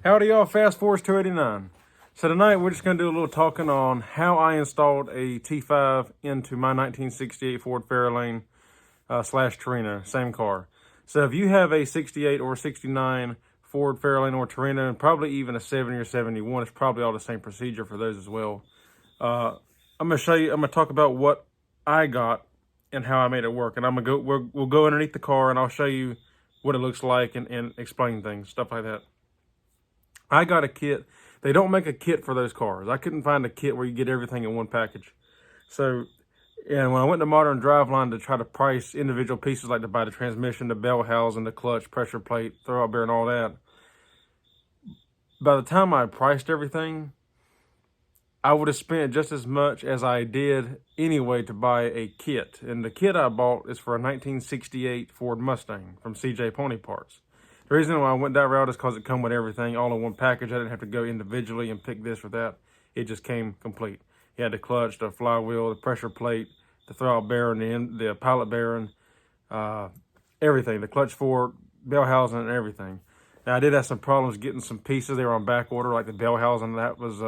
Howdy y'all, Fast Force 289. So tonight we're just going to do a little talking on how I installed a T5 into my 1968 Ford Fairlane slash Torino, same car. So if you have a 68 or 69 Ford Fairlane or Torino, and probably even a 70 or 71, it's probably all the same procedure for those as well. I'm going to talk about what I got and how I made it work. And we'll go underneath the car and I'll show you what it looks like and explain things, stuff like that. I got a kit. They don't make a kit for those cars. I couldn't find a kit where you get everything in one package. So, and when I went to Modern Driveline to try to price individual pieces, like to buy the transmission, the bell housing, the clutch, pressure plate, throwout bearing, all that, by the time I priced everything, I would have spent just as much as I did anyway to buy a kit. And the kit I bought is for a 1968 Ford Mustang from CJ Pony Parts. The reason why I went that route is because it come with everything all in one package. I didn't have to go individually and pick this or that. It just came complete. You had the clutch, the flywheel, the pressure plate, the throwout bearing, the pilot bearing, everything. The clutch fork, bell housing, and everything. Now, I did have some problems getting some pieces. They were on back order, like the bell housing. That was,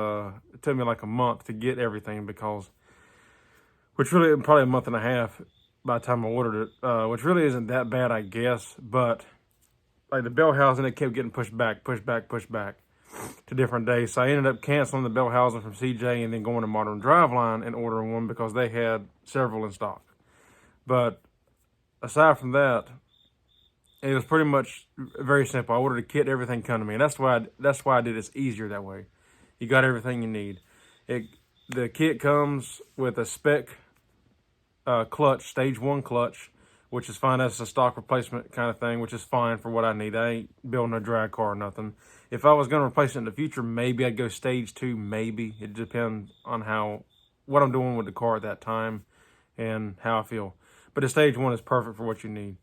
it took me like a month to get everything which really, probably a month and a half by the time I ordered it, which really isn't that bad, I guess, but like the bell housing, it kept getting pushed back to different days. So I ended up canceling the bell housing from CJ and then going to Modern Driveline and ordering one because they had several in stock. But aside from that, it was pretty much very simple. I ordered a kit, everything come to me. And that's why I did it. It's easier that way. You got everything you need. The kit comes with a spec clutch, stage 1 clutch, which is fine. That's a stock replacement kind of thing, which is fine for what I need. I ain't building a drag car or nothing. If I was going to replace it in the future, maybe I'd go stage 2, maybe. It depends on what I'm doing with the car at that time and how I feel. But the stage 1 is perfect for what you need.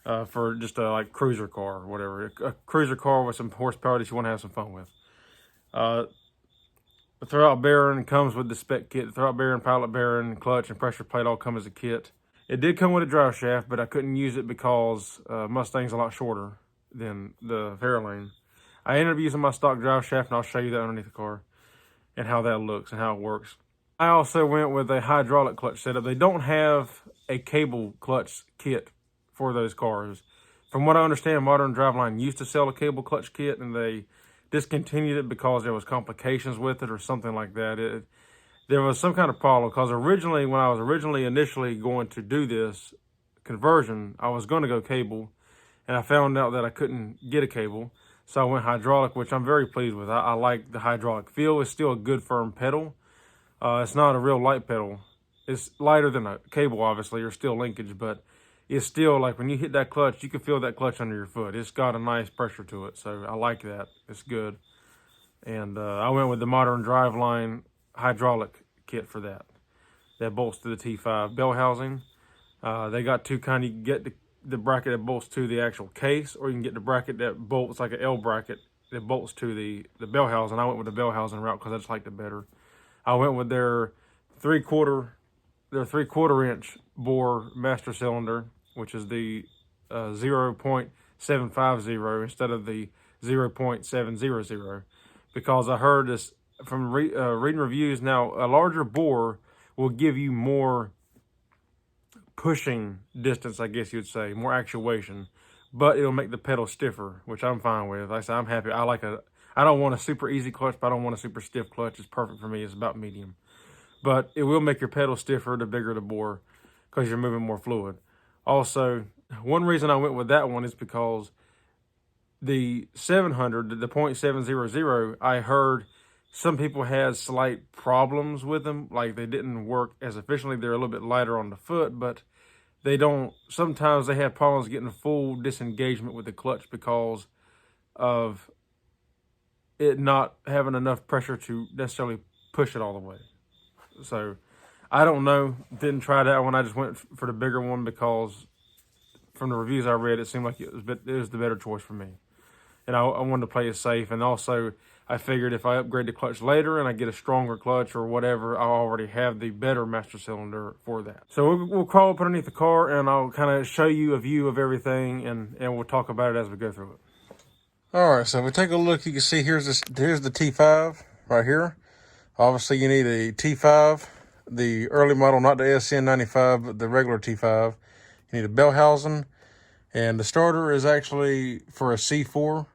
For just a like cruiser car or whatever. A cruiser car with some horsepower that you want to have some fun with. The throwout bearing comes with the spec kit. The throwout bearing, pilot bearing, clutch, and pressure plate all come as a kit. It did come with a drive shaft, but I couldn't use it because Mustang's a lot shorter than the Fairlane. I ended up using my stock drive shaft, and I'll show you that underneath the car and how that looks and how it works. I also went with a hydraulic clutch setup. They don't have a cable clutch kit for those cars. From what I understand, Modern Driveline used to sell a cable clutch kit, and they discontinued it because there was complications with it or something like that. There was some kind of problem because originally, when I was initially going to do this conversion, I was going to go cable, and I found out that I couldn't get a cable. So I went hydraulic, which I'm very pleased with. I like the hydraulic feel. It's still a good firm pedal. It's not a real light pedal. It's lighter than a cable, obviously, or steel linkage, but it's still like when you hit that clutch, you can feel that clutch under your foot. It's got a nice pressure to it, so I like that. It's good. And I went with the Modern Driveline hydraulic kit for that. That bolts to the T5 bell housing. They got two kind. You can get the bracket that bolts to the actual case, or you can get the bracket that bolts like an L bracket that bolts to the bell housing. I went with the bell housing route because I just liked it better. I went with their 3/4 inch bore master cylinder, which is the 0.750 instead of the 0.700, because I heard this from reading reviews. Now, a larger bore will give you more pushing distance, I guess you'd say, more actuation, but it'll make the pedal stiffer, which I'm fine with. Like I said, I'm happy. I don't want a super easy clutch, but I don't want a super stiff clutch. It's perfect for me. It's about medium. But it will make your pedal stiffer the bigger the bore because you're moving more fluid. Also, one reason I went with that one is because the 700, the .700, I heard some people had slight problems with them. Like they didn't work as efficiently. They're a little bit lighter on the foot, but sometimes they have problems getting full disengagement with the clutch because of it not having enough pressure to necessarily push it all the way. So I don't know. Didn't try that one. I just went for the bigger one because from the reviews I read, it seemed like it was the better choice for me. And I wanted to play it safe. And also, I figured if I upgrade the clutch later and I get a stronger clutch or whatever, I already have the better master cylinder for that. So we'll crawl up underneath the car, and I'll kind of show you a view of everything, and we'll talk about it as we go through it. All right, so if we take a look, you can see here's the T5 right here. Obviously, you need a T5, the early model, not the SN95, but the regular T5. You need a bell housing, and the starter is actually for a C4.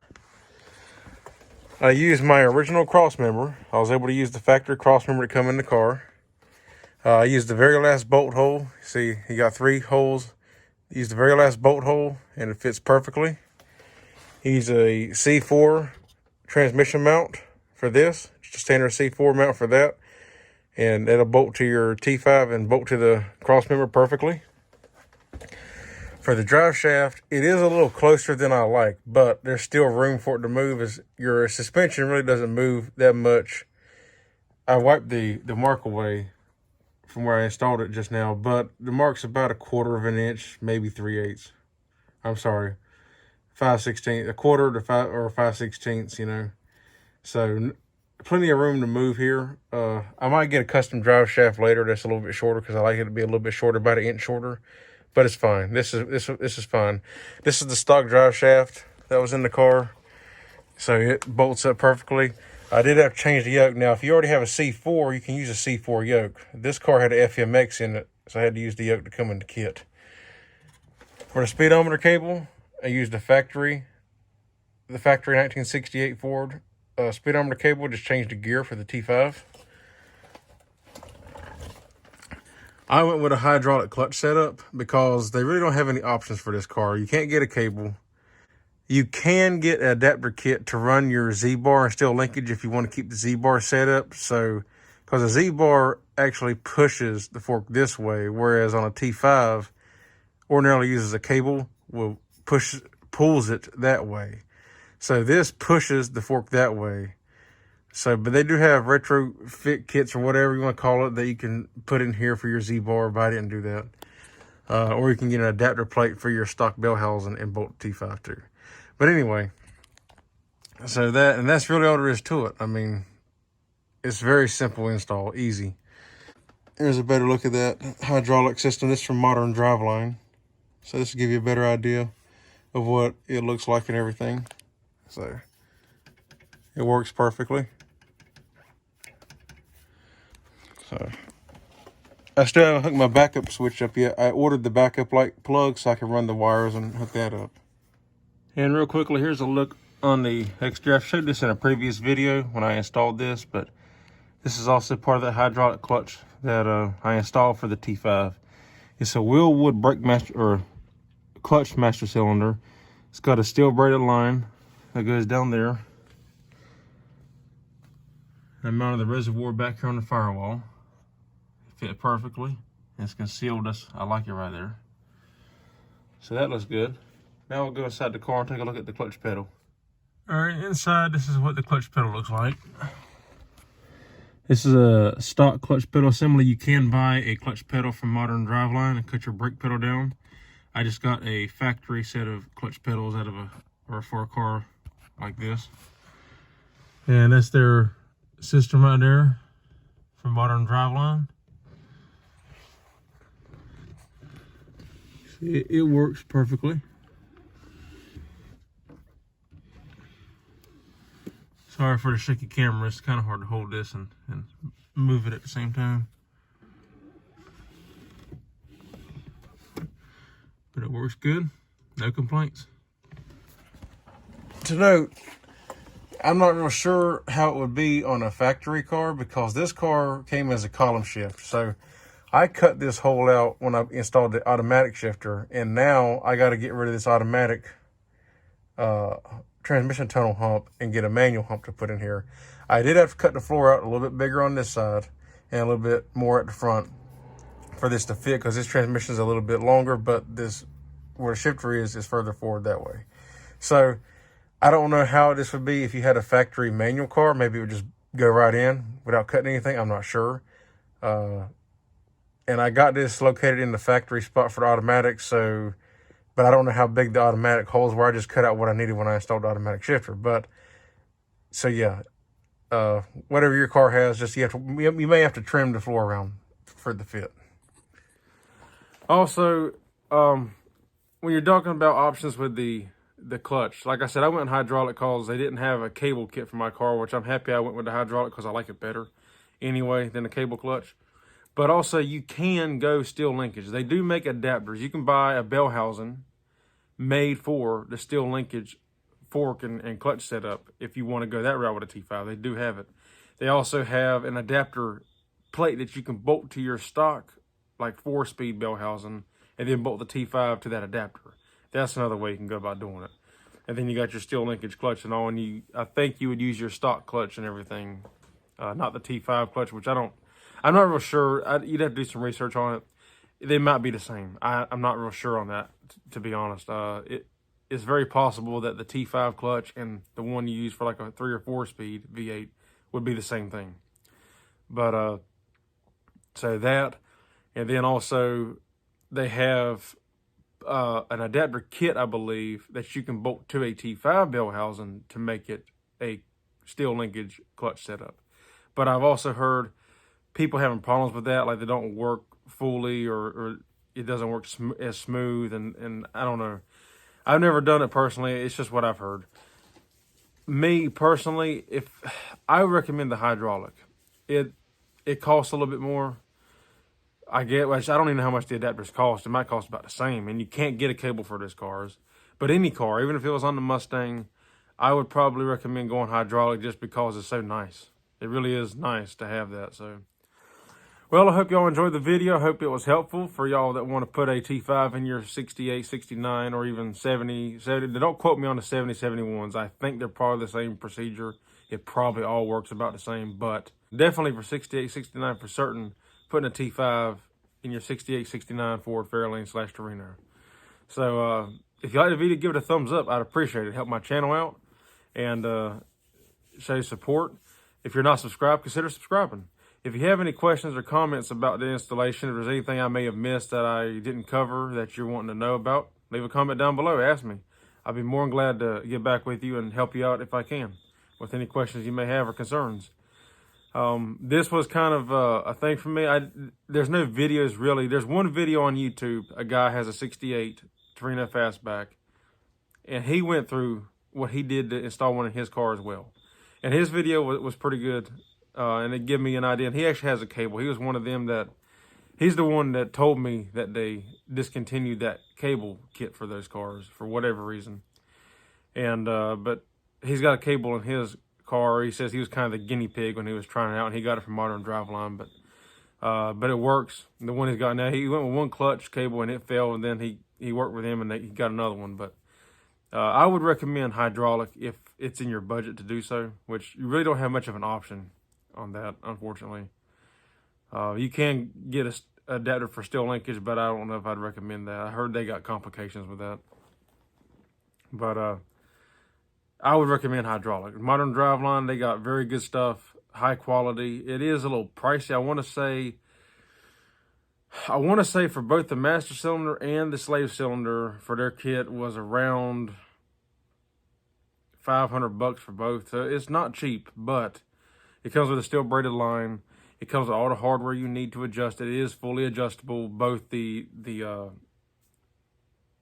I used my original cross member. I was able to use the factory cross member to come in the car. I used the very last bolt hole. See, you got 3 holes. Use the very last bolt hole, and it fits perfectly. Use a C4 transmission mount for this. Just a standard C4 mount for that. And it'll bolt to your T5 and bolt to the cross member perfectly. For the drive shaft, it is a little closer than I like, but there's still room for it to move, as your suspension really doesn't move that much. I wiped the mark away from where I installed it just now, but the mark's about 1/4 of an inch, maybe 3/8. I'm sorry, 5/16, 1/4 to 5/16, you know. So plenty of room to move here. I might get a custom drive shaft later that's a little bit shorter, because I like it to be a little bit shorter, about 1 inch shorter. But it's fine. This is fine. This is the stock drive shaft that was in the car, so it bolts up perfectly. I did have to change the yoke. Now, if you already have a C4, you can use a C4 yoke. This car had an FMX in it, so I had to use the yoke to come in the kit. For the speedometer cable, I used the factory 1968 Ford speedometer cable. Just changed the gear for the T5. I went with a hydraulic clutch setup because they really don't have any options for this car. You can't get a cable. You can get an adapter kit to run your Z-bar and still linkage if you want to keep the Z-bar set up. So, because the Z-bar actually pushes the fork this way, whereas on a T5, ordinarily uses a cable, pulls it that way. So this pushes the fork that way. So, but they do have retrofit kits or whatever you want to call it that you can put in here for your Z-bar, but I didn't do that. Or you can get an adapter plate for your stock bell housing and bolt T5 too. But anyway, so that's really all there is to it. I mean, it's very simple install, easy. Here's a better look at that hydraulic system. This is from Modern Driveline. So this will give you a better idea of what it looks like and everything. So it works perfectly. So I still haven't hooked my backup switch up yet. I ordered the backup light plug so I can run the wires and hook that up. And real quickly, here's a look on the exterior. I showed this in a previous video when I installed this, but this is also part of the hydraulic clutch that I installed for the T5. It's a Willwood brake master or clutch master cylinder. It's got a steel braided line that goes down there. I mounted the reservoir back here on the firewall. It fit perfectly. It's concealed. I like it right there. So that looks good. Now we'll go inside the car and take a look at the clutch pedal. All right, inside, this is what the clutch pedal looks like. This is a stock clutch pedal assembly. You can buy a clutch pedal from Modern Driveline and cut your brake pedal down. I just got a factory set of clutch pedals for a car like this. And that's their system right there from Modern Driveline. It works perfectly. Sorry for the shaky camera. It's kind of hard to hold this and move it at the same time. But it works good. No complaints. To note, I'm not real sure how it would be on a factory car because this car came as a column shift. So I cut this hole out when I installed the automatic shifter, and now I got to get rid of this automatic transmission tunnel hump and get a manual hump to put in here. I did have to cut the floor out a little bit bigger on this side and a little bit more at the front for this to fit, because this transmission is a little bit longer, but this, where the shifter is further forward that way. So I don't know how this would be if you had a factory manual car. Maybe it would just go right in without cutting anything. I'm not sure. And I got this located in the factory spot for the automatic, so, but I don't know how big the automatic holes were. I just cut out what I needed when I installed the automatic shifter. But, so yeah, whatever your car has, just you may have to trim the floor around for the fit. Also, when you're talking about options with the the clutch. Like I said, I went hydraulic because they didn't have a cable kit for my car, which I'm happy I went with the hydraulic because I like it better anyway than the cable clutch. But also, you can go steel linkage. They do make adapters. You can buy a bell housing made for the steel linkage fork and clutch setup if you want to go that route with a T5. They do have it. They also have an adapter plate that you can bolt to your stock, like 4-speed bell housing, and then bolt the T5 to that adapter. That's another way you can go about doing it. And then you got your steel linkage clutch and all, and I think you would use your stock clutch and everything, not the T5 clutch, which I'm not real sure. You'd have to do some research on it. They might be the same. I'm not real sure on that, to be honest. It's very possible that the T5 clutch and the one you use for like a 3 or 4-speed V8 would be the same thing. But so that, and then also they have an adapter kit, I believe, that you can bolt to a T5 bell housing to make it a steel linkage clutch setup. But I've also heard people having problems with that, like they don't work fully or it doesn't work as smooth, and I don't know. I've never done it personally. It's just what I've heard. Me personally, if I recommend the hydraulic, it costs a little bit more. I don't even know how much the adapters cost. It might cost about the same, and you can't get a cable for those cars. But any car, even if it was on the Mustang, I would probably recommend going hydraulic just because it's so nice. It really is nice to have that. So, well, I hope y'all enjoyed the video. I hope it was helpful for y'all that want to put a T5 in your 68, 69, or even 70. Don't quote me on the 70, 71s. I think they're probably the same procedure. It probably all works about the same, but definitely for 68, 69 for certain, putting a T5 in your 68, 69 Ford Fairlane / Torino. So if you like the video, give it a thumbs up. I'd appreciate it. Help my channel out and show support. If you're not subscribed, consider subscribing. If you have any questions or comments about the installation, if there's anything I may have missed that I didn't cover that you're wanting to know about, leave a comment down below. Ask me. I'll be more than glad to get back with you and help you out if I can with any questions you may have or concerns. This was kind of a thing for me. There's no videos really. There's one video on YouTube. A guy has a 68 Torino Fastback, and he went through what he did to install one in his car as well. And his video was pretty good, and it gave me an idea. And he actually has a cable. He was one of them he's the one that told me that they discontinued that cable kit for those cars for whatever reason. And but he's got a cable in his car. He says he was kind of the guinea pig when he was trying it out, and he got it from Modern Driveline, but it works. The one he's got now, he went with one clutch cable and it failed, and then he worked with him and he got another one. But I would recommend hydraulic if it's in your budget to do so, which you really don't have much of an option on that, unfortunately. You can get an adapter for steel linkage, but I don't know if I'd recommend that. I heard they got complications with that. But I would recommend hydraulic. Modern Driveline, they got very good stuff, high quality. It is a little pricey. I want to say for both the master cylinder and the slave cylinder for their kit was around $500 for both. So it's not cheap, but it comes with a steel braided line. It comes with all the hardware you need to adjust it. It is fully adjustable. Both because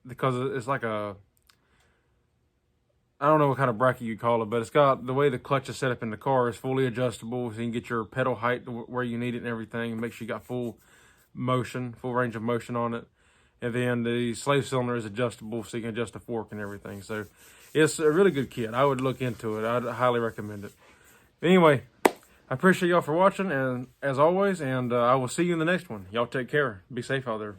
it's like I don't know what kind of bracket you call it, but it's got the way the clutch is set up in the car is fully adjustable, so you can get your pedal height where you need it and everything. Make sure you got full range of motion on it. And then the slave cylinder is adjustable, so you can adjust the fork and everything. So it's a really good kit. I would look into it. I'd highly recommend it. Anyway, I appreciate y'all for watching, and as always, and I will see you in the next one. Y'all take care. Be safe out there.